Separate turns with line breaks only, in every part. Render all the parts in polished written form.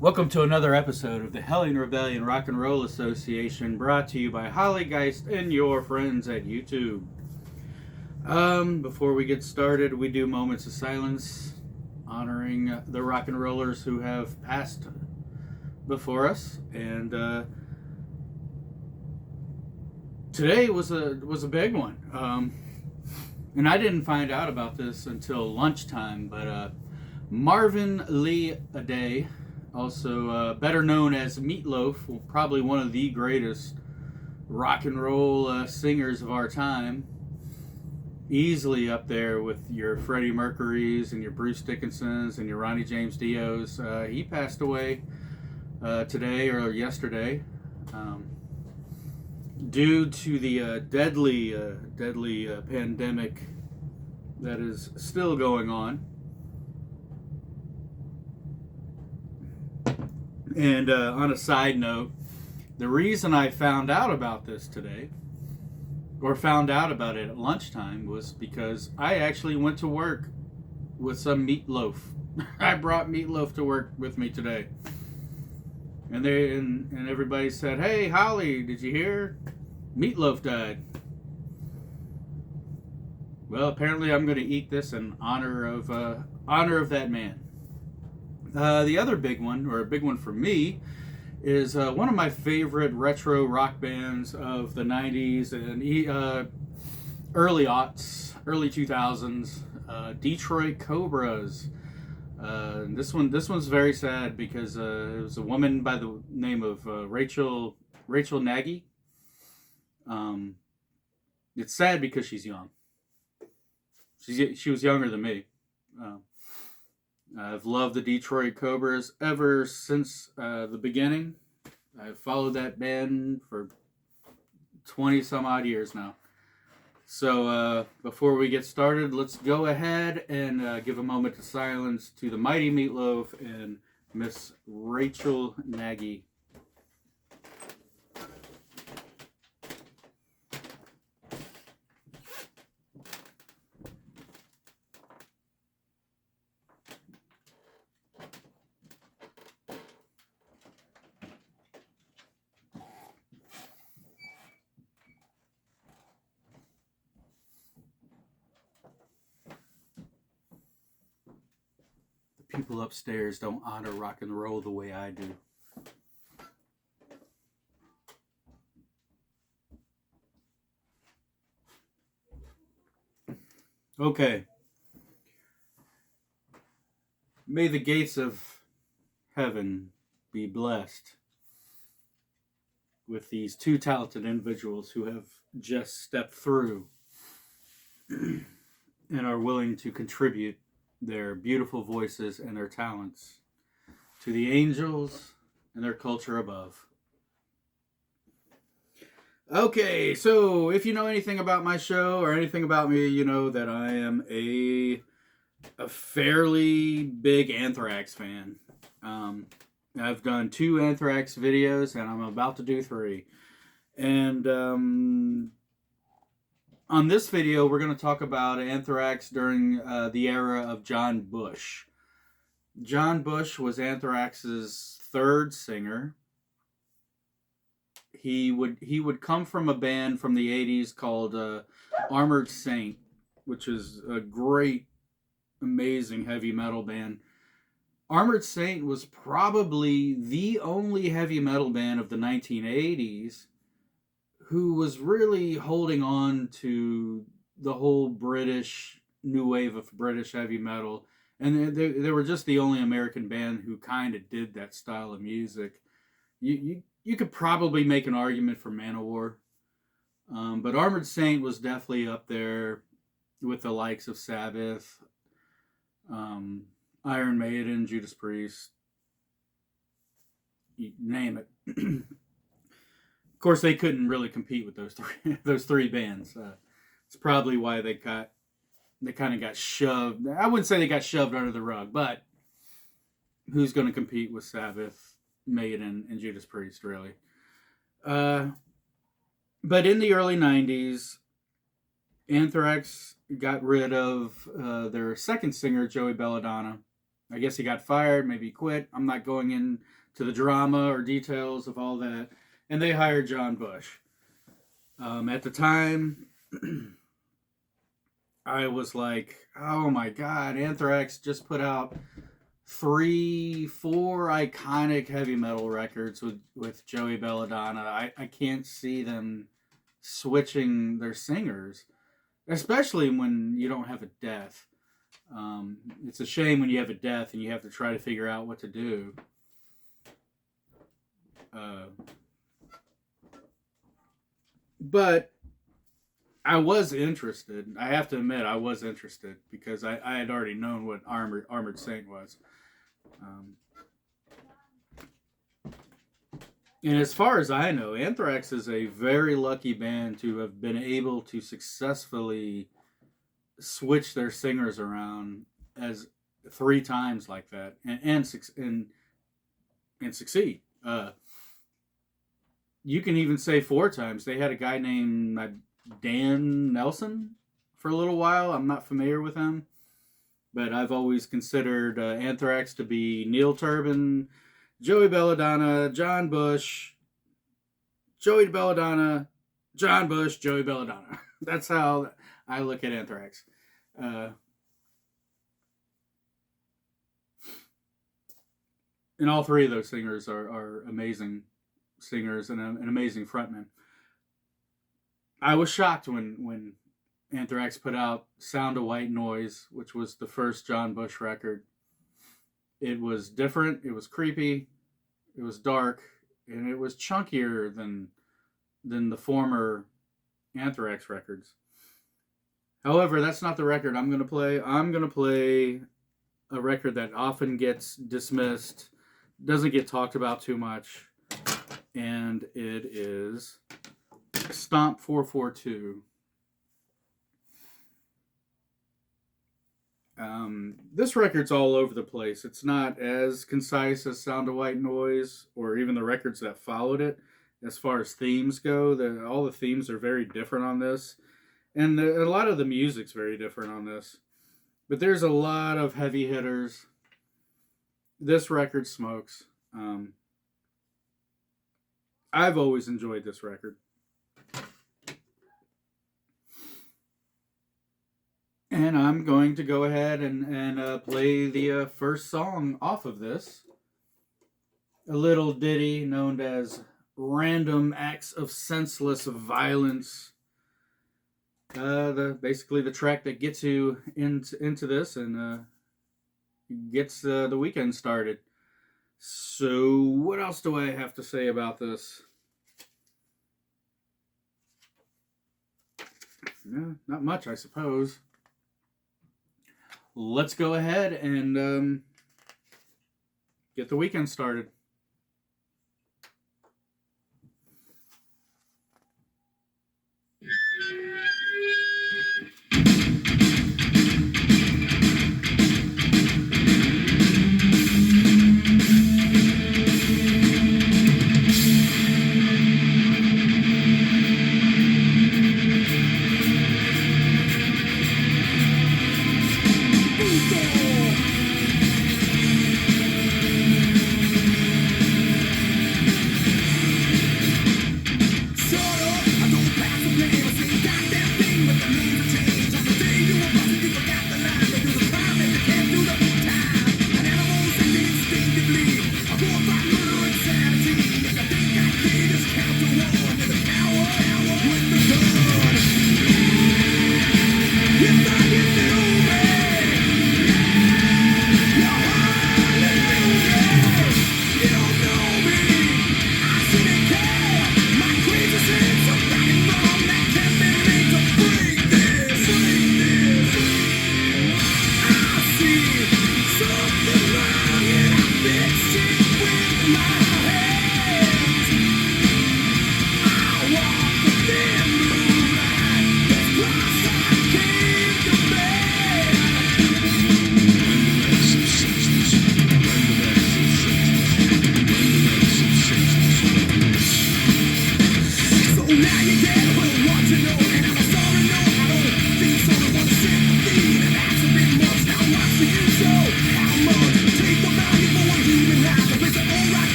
Welcome to another episode of the Hellion Rebellion Rock and Roll Association, brought to you by Hollygeist and your friends at YouTube. Before we get started, we do moments of silence, honoring the rock and rollers who have passed before us. And today was a big one. And I didn't find out about this until lunchtime, but Marvin Lee Aday, also better known as Meatloaf, probably one of the greatest rock and roll singers of our time, easily up there with your Freddie Mercurys and your Bruce Dickinsons and your Ronnie James Dios. He passed away today or yesterday due to the deadly pandemic that is still going on. And on a side note, the reason I found out about this today, or found out about it at lunchtime, was because I actually went to work with some meatloaf. I brought meatloaf to work with me today. And everybody said, "Hey, Holly, did you hear? Meatloaf died." Well, apparently I'm going to eat this in honor of that man. The other big one, or a big one for me, is one of my favorite retro rock bands of the 90s and early aughts, early 2000s, Detroit Cobras. This one's very sad because it was a woman by the name of Rachel Nagy. It's sad because she's young. She was younger than me. I've loved the Detroit Cobras ever since the beginning. I've followed that band for 20 some odd years now. So before we get started, let's go ahead and give a moment of silence to the mighty Meatloaf and Miss Rachel Nagy. People upstairs don't honor rock and roll the way I do. Okay. May the gates of heaven be blessed with these two talented individuals who have just stepped through and are willing to contribute their beautiful voices and their talents to the angels and their culture above. Okay, so if you know anything about my show or anything about me, you know that I am a fairly big Anthrax fan. I've done 2 Anthrax videos and I'm about to do 3. And on this video, we're going to talk about Anthrax during the era of John Bush. John Bush was Anthrax's third singer. He would come from a band from the 80s called Armored Saint, which is a great, amazing heavy metal band. Armored Saint was probably the only heavy metal band of the 1980s who was really holding on to the whole British new wave of British heavy metal. And they were just the only American band who kind of did that style of music. You could probably make an argument for Manowar. But Armored Saint was definitely up there with the likes of Sabbath, Iron Maiden, Judas Priest, you name it. Of course, they couldn't really compete with those three bands. It's probably why they kind of got shoved. I wouldn't say they got shoved under the rug, but who's going to compete with Sabbath, Maiden, and Judas Priest, really? But in the early 90s, Anthrax got rid of their second singer, Joey Belladonna, I guess he got fired, maybe he quit. I'm not going into the drama or details of all that. And they hired John Bush. At the time, I was like, oh my God, Anthrax just put out 4 iconic heavy metal records with Joey Belladonna. I can't see them switching their singers, especially when you don't have a death. It's a shame when you have a death and you have to try to figure out what to do. But I was interested. I have to admit, I was interested because I had already known what Armored Saint was. Um, and as far as I know, Anthrax is a very lucky band to have been able to successfully switch their singers around as 3 times like that and succeed. You can even say 4 times. They had a guy named Dan Nelson for a little while. I'm not familiar with him, but I've always considered Anthrax to be Neil Turbin, Joey Belladonna, John Bush, Joey Belladonna, John Bush, Joey Belladonna. That's how I look at Anthrax. And all 3 of those singers are amazing singers and an amazing frontman. I was shocked when Anthrax put out Sound of White Noise, which was the first John Bush record. It was different, it was creepy, it was dark, and it was chunkier than the former Anthrax records. However, that's not the record I'm going to play. I'm going to play a record that often gets dismissed, doesn't get talked about too much, and it is Stomp 442. This record's all over the place. It's not as concise as Sound of White Noise or even the records that followed it. As far as themes go, all the themes are very different on this. And a lot of the music's very different on this. But there's a lot of heavy hitters. This record smokes. I've always enjoyed this record. And I'm going to go ahead and play the first song off of this. A little ditty known as Random Acts of Senseless Violence. Basically the track that gets you into this and gets the weekend started. So what else do I have to say about this? Not much, I suppose. Let's go ahead and get the weekend started.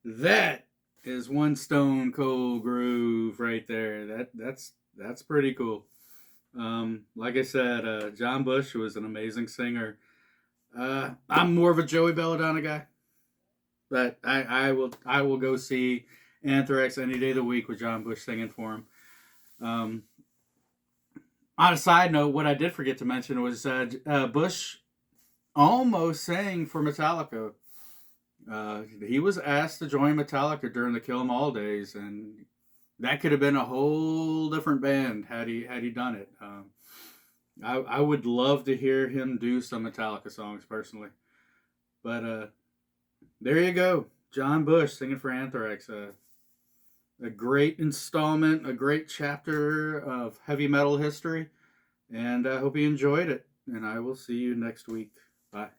That is one stone cold groove right there. That's pretty cool. Like I said, John Bush was an amazing singer. I'm more of a Joey Belladonna guy, but I will go see Anthrax any day of the week with John Bush singing for him. Um, on a side note, what I did forget to mention was Bush almost sang for Metallica. He was asked to join Metallica during the Kill 'Em All days, and that could have been a whole different band had he done it. I would love to hear him do some Metallica songs personally, but there you go, John Bush singing for Anthrax. A great installment, a great chapter of heavy metal history, and I hope you enjoyed it. And I will see you next week. Bye.